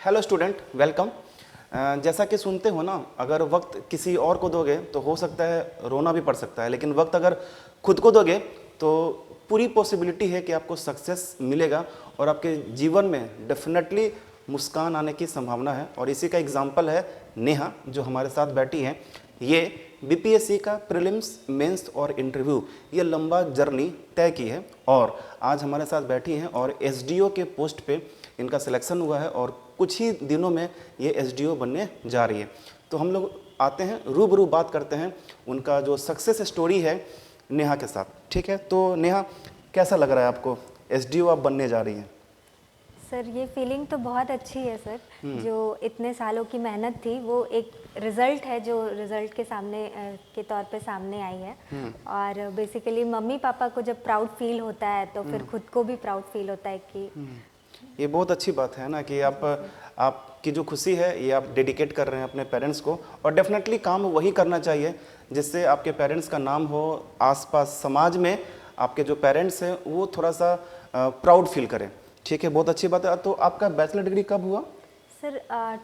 Hello student, welcome. जैसा कि सुनते हो ना, अगर वक्त किसी और को दोगे तो हो सकता है रोना भी पड़ सकता है, लेकिन वक्त अगर खुद को दोगे तो पूरी पॉसिबिलिटी है कि आपको सक्सेस मिलेगा और आपके जीवन में डेफिनेटली मुस्कान आने की संभावना है। और इसी का एग्जाम्पल है नेहा, जो हमारे साथ बैठी हैं। ये बीपीएससी का प्रीलिम्स, मेंस और इंटरव्यू, ये लंबा जर्नी तय की है और आज हमारे साथ बैठी हैं और एसडीओ के पोस्ट पे इनका सिलेक्शन हुआ है और कुछ ही दिनों में ये एसडीओ बनने जा रही है। तो हम लोग आते हैं, रूबरू बात करते हैं उनका जो सक्सेस स्टोरी है नेहा के साथ। ठीक है, तो नेहा, कैसा लग रहा है आपको, एसडीओ आप बनने जा रही हैं? सर, ये फीलिंग तो बहुत अच्छी है सर। जो इतने सालों की मेहनत थी वो एक रिज़ल्ट है जो रिज़ल्ट के सामने के तौर पे सामने आई है। और बेसिकली मम्मी पापा को जब प्राउड फील होता है तो फिर खुद को भी प्राउड फील होता है कि ये बहुत अच्छी बात है ना कि आपकी जो खुशी है ये आप डेडिकेट कर रहे हैं अपने पेरेंट्स को। और डेफिनेटली काम वही करना चाहिए जिससे आपके पेरेंट्स का नाम हो, आसपास समाज में आपके जो पेरेंट्स हैं वो थोड़ा सा प्राउड फील करें। ठीक है, बहुत अच्छी बात है। तो आपका बैचलर डिग्री कब हुआ? सर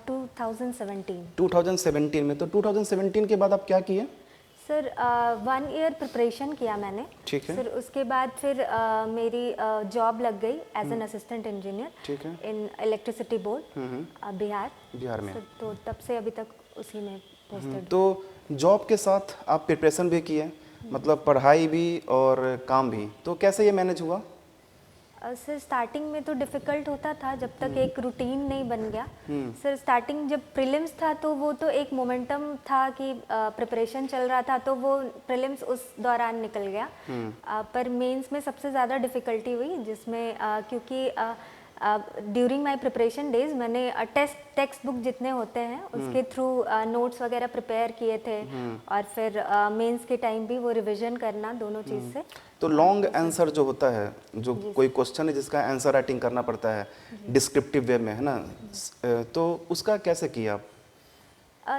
2017। 2017 में। तो 2017 के बाद आप क्या किए? सर 1 ईयर प्रिपरेशन किया मैंने। ठीक है। सर उसके बाद फिर मेरी जॉब लग गई एज एन असिस्टेंट इंजीनियर। ठीक है। इन इलेक्ट्रिसिटी बोर्ड बिहार में। तो तब से अभी तक उसी में पोस्टेड। तो जॉब के साथ आप प्रिपरेशन भी किए, मतलब पढ़ाई भी और काम भी, तो कैसे ये मैनेज हुआ? सर स्टार्टिंग में तो डिफ़िकल्ट होता था जब तक एक रूटीन नहीं बन गया। सर स्टार्टिंग जब प्रीलिम्स था तो वो तो एक मोमेंटम था कि प्रिपरेशन चल रहा था तो वो प्रीलिम्स उस दौरान निकल गया। पर मेंस में सबसे ज़्यादा डिफ़िकल्टी हुई जिसमें क्योंकि ड्यूरिंग माय प्रिपरेशन डेज मैंने टेक्स्ट बुक जितने होते हैं उसके थ्रू नोट्स वगैरह प्रिपेयर किए थे। और फिर मेंस के टाइम भी वो रिवीजन करना दोनों चीज़ से। तो लॉन्ग आंसर जो होता है, जो कोई क्वेश्चन है जिसका आंसर राइटिंग करना पड़ता है डिस्क्रिप्टिव वे में, है ना, तो उसका कैसे किया आप?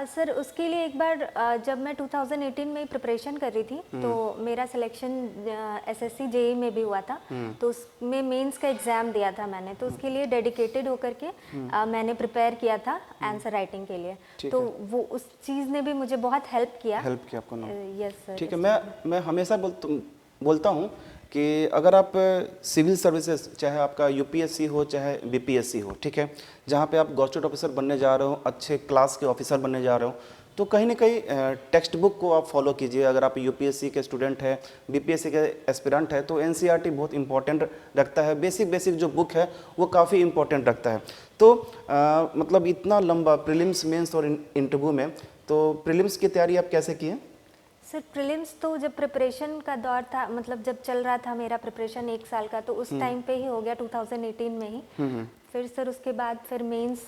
सर उसके लिए एक बार जब मैं 2018 में प्रिपरेशन कर रही थी तो मेरा सिलेक्शन एसएससी जेई में भी हुआ था। तो उसमें मेंस का एग्ज़ाम दिया था मैंने, तो उसके लिए डेडिकेटेड होकर के मैंने प्रिपेयर किया था आंसर राइटिंग के लिए। तो वो उस चीज़ ने भी मुझे बहुत हेल्प किया आपको ना? Yes sir. ठीक है, मैं हमेशा बोलता हूँ कि अगर आप सिविल सर्विसेज, चाहे आपका यूपीएससी हो चाहे बीपीएससी हो, ठीक है, जहाँ पे आप गॉस्टेड ऑफिसर बनने जा रहे हो, अच्छे क्लास के ऑफिसर बनने जा रहे हो, तो कहीं ना कहीं टेक्स्ट बुक को आप फॉलो कीजिए। अगर आप यूपीएससी के स्टूडेंट हैं, बीपीएससी के एस्पिरेंट है, तो एनसीईआरटी बहुत इंपॉर्टेंट रखता है। बेसिक जो बुक है वो काफ़ी इंपॉर्टेंट रखता है। तो मतलब इतना लंबा प्रीलिम्स, मेंस और इंटरव्यू में, तो प्रीलिम्स की तैयारी आप कैसे किए? सर प्रीलिम्स तो जब प्रिपरेशन का दौर था, मतलब जब चल रहा था मेरा प्रिपरेशन 1 साल का, तो उस टाइम पे ही हो गया 2018 में ही। फिर सर उसके बाद फिर मेंस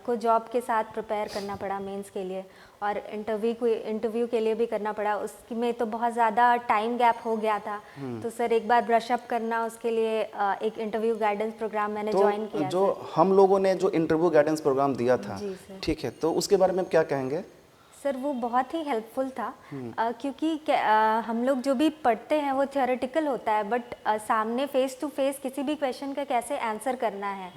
को जॉब के साथ प्रिपेयर करना पड़ा मेंस के लिए, और इंटरव्यू के लिए भी करना पड़ा। उसमें तो बहुत ज़्यादा टाइम गैप हो गया था। तो सर एक बार ब्रशअप करना, उसके लिए एक इंटरव्यू गाइडेंस प्रोग्राम मैंने ज्वाइन किया। जो हम लोगों ने जो इंटरव्यू गाइडेंस प्रोग्राम दिया था, ठीक है, तो उसके बारे में क्या कहेंगे? सर वो बहुत ही हेल्पफुल था। क्योंकि हम लोग जो भी पढ़ते हैं वो थियोरेटिकल होता है, बट सामने फेस टू फेस किसी भी क्वेश्चन का कैसे आंसर करना है,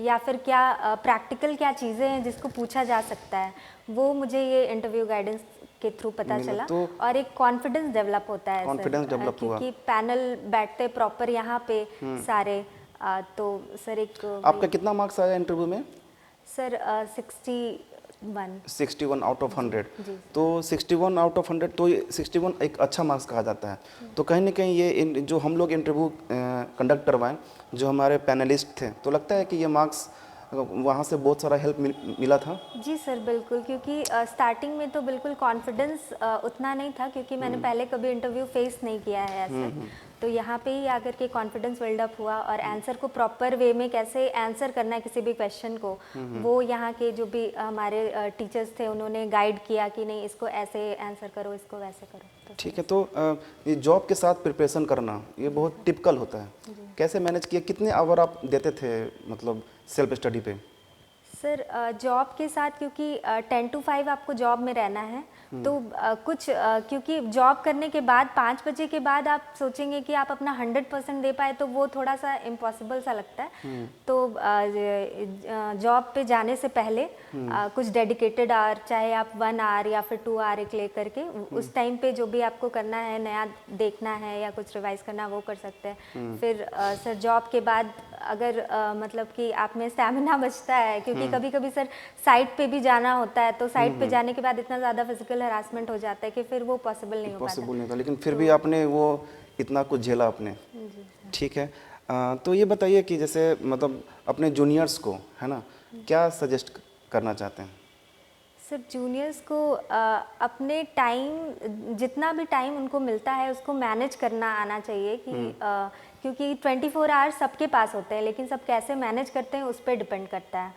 या फिर क्या प्रैक्टिकल क्या चीज़ें हैं जिसको पूछा जा सकता है, वो मुझे ये इंटरव्यू गाइडेंस के थ्रू पता चला। तो और एक कॉन्फिडेंस डेवलप होता है सर, क्योंकि पैनल बैठते प्रॉपर यहाँ पे सारे। तो सर एक आपका कितना मार्क्स आया इंटरव्यू में? Sir 61 out of 100। तो 61 आउट ऑफ 100, तो 61 एक अच्छा मार्क्स कहा जाता है। तो कहीं ना कहीं ये जो हम लोग इंटरव्यू कंडक्ट करवाएं, जो हमारे पैनलिस्ट थे, तो लगता है कि ये मार्क्स वहाँ से बहुत सारा हेल्प मिला था। जी सर बिल्कुल, क्योंकि स्टार्टिंग में तो बिल्कुल कॉन्फिडेंस उतना नहीं था, क्योंकि मैंने पहले कभी इंटरव्यू फेस नहीं किया है ऐसे। तो यहाँ पे ही आकर के कॉन्फिडेंस बिल्डअप हुआ, और आंसर को प्रॉपर वे में कैसे आंसर करना है किसी भी क्वेश्चन को, वो यहाँ के जो भी हमारे टीचर्स थे उन्होंने गाइड किया कि नहीं इसको ऐसे आंसर करो, इसको वैसे करो। तो ठीक है, तो ये जॉब के साथ प्रिपरेशन करना ये बहुत टिपिकल होता है। कैसे मैनेज किया, कितने आवर आप देते थे मतलब सेल्फ स्टडी पे? सर जॉब के साथ क्योंकि 10 to 5 आपको जॉब में रहना है, तो कुछ क्योंकि जॉब करने के बाद 5 बजे के बाद आप सोचेंगे कि आप अपना 100% दे पाए, तो वो थोड़ा सा इम्पॉसिबल सा लगता है। तो जॉब पे जाने से पहले कुछ डेडिकेटेड आवर, चाहे आप 1 आवर या फिर 2 आवर एक ले करके उस टाइम पे जो भी आपको करना है, नया देखना है या कुछ रिवाइज करना, वो कर सकते हैं। फिर सर जॉब के बाद अगर मतलब कि आप में स्टैमिना बचता है, क्योंकि कभी कभी सर साइट पे भी जाना होता है, तो साइट पे जाने के बाद इतना ज़्यादा फिजिकल हरासमेंट हो जाता है कि फिर वो पॉसिबल नहीं हो पाता। पॉसिबल नहीं था, लेकिन फिर भी आपने वो इतना कुछ झेला आपने। ठीक है। तो ये बताइए कि जैसे मतलब अपने जूनियर्स को, है ना, क्या सजेस्ट करना चाहते हैं? सर जूनियर्स को अपने टाइम, जितना भी टाइम उनको मिलता है उसको मैनेज करना आना चाहिए कि क्योंकि 24 आवर्स सबके पास होते हैं, लेकिन सब कैसे मैनेज करते हैं उस पर डिपेंड करता है।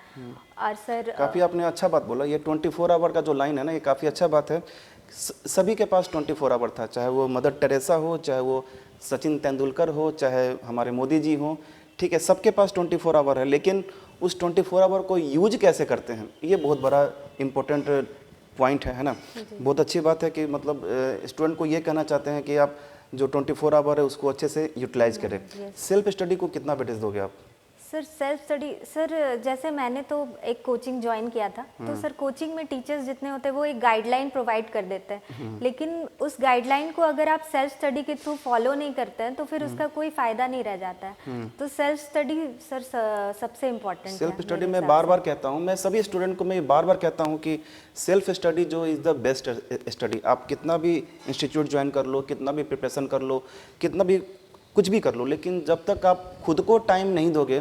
और सर काफ़ी आपने अच्छा बात बोला, ये 24 आवर का जो लाइन है ना, ये काफ़ी अच्छा बात है। सभी के पास 24 आवर था, चाहे वो मदर टेरेसा हो, चाहे वो सचिन तेंदुलकर हो, चाहे हमारे मोदी जी हो, ठीक है, सबके पास 24 आवर है। लेकिन उस 24 आवर को यूज कैसे करते हैं, ये बहुत बड़ा इम्पोर्टेंट पॉइंट है ना। बहुत अच्छी बात है कि मतलब स्टूडेंट को ये कहना चाहते हैं कि आप जो 24 आवर है उसको अच्छे से यूटिलाइज करें। सेल्फ स्टडी को कितना वेटेज दोगे आप? सर सेल्फ स्टडी, सर जैसे मैंने तो एक कोचिंग ज्वाइन किया था, तो सर कोचिंग में टीचर्स जितने होते हैं वो एक गाइडलाइन प्रोवाइड कर देते हैं, लेकिन उस गाइडलाइन को अगर आप सेल्फ स्टडी के थ्रू फॉलो नहीं करते हैं तो फिर उसका कोई फायदा नहीं रह जाता है। तो सेल्फ स्टडी सर सबसे इम्पोर्टेंट है। सेल्फ स्टडी मैं बार बार कहता हूँ, मैं सभी स्टूडेंट को मैं बार बार कहता हूँ कि सेल्फ स्टडी जो इज़ द बेस्ट स्टडी। आप कितना भी इंस्टीट्यूट ज्वाइन कर लो, कितना भी प्रिपरेशन कर लो, कितना भी कुछ भी कर लो, लेकिन जब तक आप खुद को टाइम नहीं दोगे,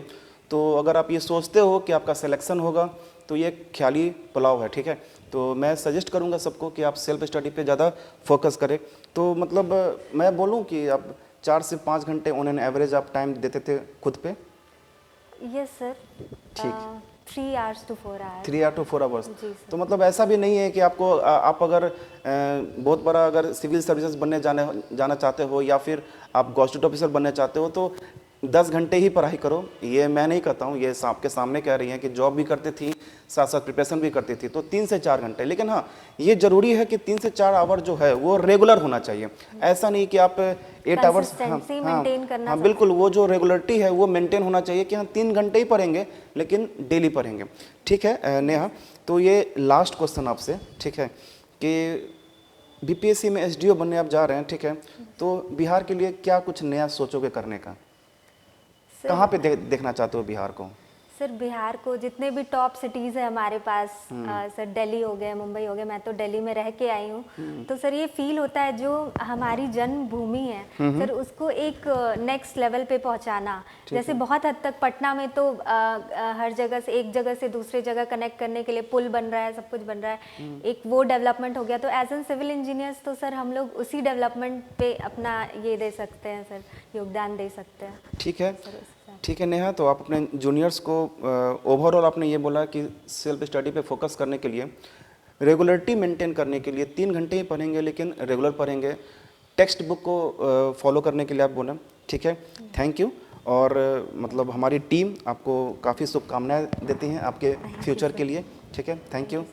तो अगर आप ये सोचते हो कि आपका सिलेक्शन होगा, तो ये ख्याली पुलाव है। ठीक है, तो मैं सजेस्ट करूंगा सबको कि आप सेल्फ स्टडी पे ज़्यादा फोकस करें। तो मतलब मैं बोलूं कि आप 4 से 5 घंटे ऑन एन एवरेज आप टाइम देते थे खुद पे? Yes sir. ठीक। 3 hours to 4 hours। 3 to 4 hours. तो मतलब ऐसा भी नहीं है कि आपको आप अगर बहुत बड़ा अगर सिविल सर्विसेज बनने जाना चाहते हो, या फिर आप गॉस्टेट ऑफिसर बनना चाहते हो, तो 10 घंटे ही पढ़ाई करो। ये मैं नहीं कहता हूँ, ये आपके सामने कह रही हैं कि जॉब भी करती थी, साथ साथ प्रिपरेशन भी करती थी, तो 3 से 4 घंटे। लेकिन हाँ, ये जरूरी है कि 3 से 4 आवर जो है वो रेगुलर होना चाहिए। ऐसा नहीं कि आप 8 आवर्स। हाँ बिल्कुल, वो जो रेगुलरिटी है वो मेंटेन होना चाहिए कि हाँ 3 घंटे ही पढ़ेंगे, लेकिन डेली पढ़ेंगे। ठीक है नेहा, तो ये लास्ट क्वेश्चन आपसे, ठीक है, कि बीपीएससी में एसडीओ बनने आप जा रहे हैं, ठीक है, तो बिहार के लिए क्या कुछ नया सोचोगे करने का? कहाँ पे देखना चाहते हो बिहार को? सर बिहार को जितने भी टॉप सिटीज़ है हमारे पास, सर दिल्ली हो गया, मुंबई हो गया, मैं तो दिल्ली में रह के आई हूँ, तो सर ये फील होता है जो हमारी जन्मभूमि है सर उसको एक नेक्स्ट लेवल पे पहुँचाना। जैसे बहुत हद तक पटना में तो हर जगह से, एक जगह से दूसरे जगह कनेक्ट करने के लिए पुल बन रहा है, सब कुछ बन रहा है, एक वो डेवलपमेंट हो गया। तो एज एन सिविल इंजीनियर्स तो सर हम लोग उसी डेवलपमेंट पे अपना ये दे सकते हैं सर, योगदान दे सकते हैं। ठीक है, ठीक है नेहा, तो आप अपने जूनियर्स को ओवरऑल आपने ये बोला कि सेल्फ स्टडी पे फोकस करने के लिए, रेगुलरिटी मेंटेन करने के लिए 3 घंटे ही पढ़ेंगे, लेकिन रेगुलर पढ़ेंगे। टेक्स्ट बुक को फॉलो करने के लिए आप बोला। ठीक है, थैंक यू। और मतलब हमारी टीम आपको काफ़ी शुभकामनाएं देती हैं आपके फ्यूचर के लिए। ठीक है, थैंक यू।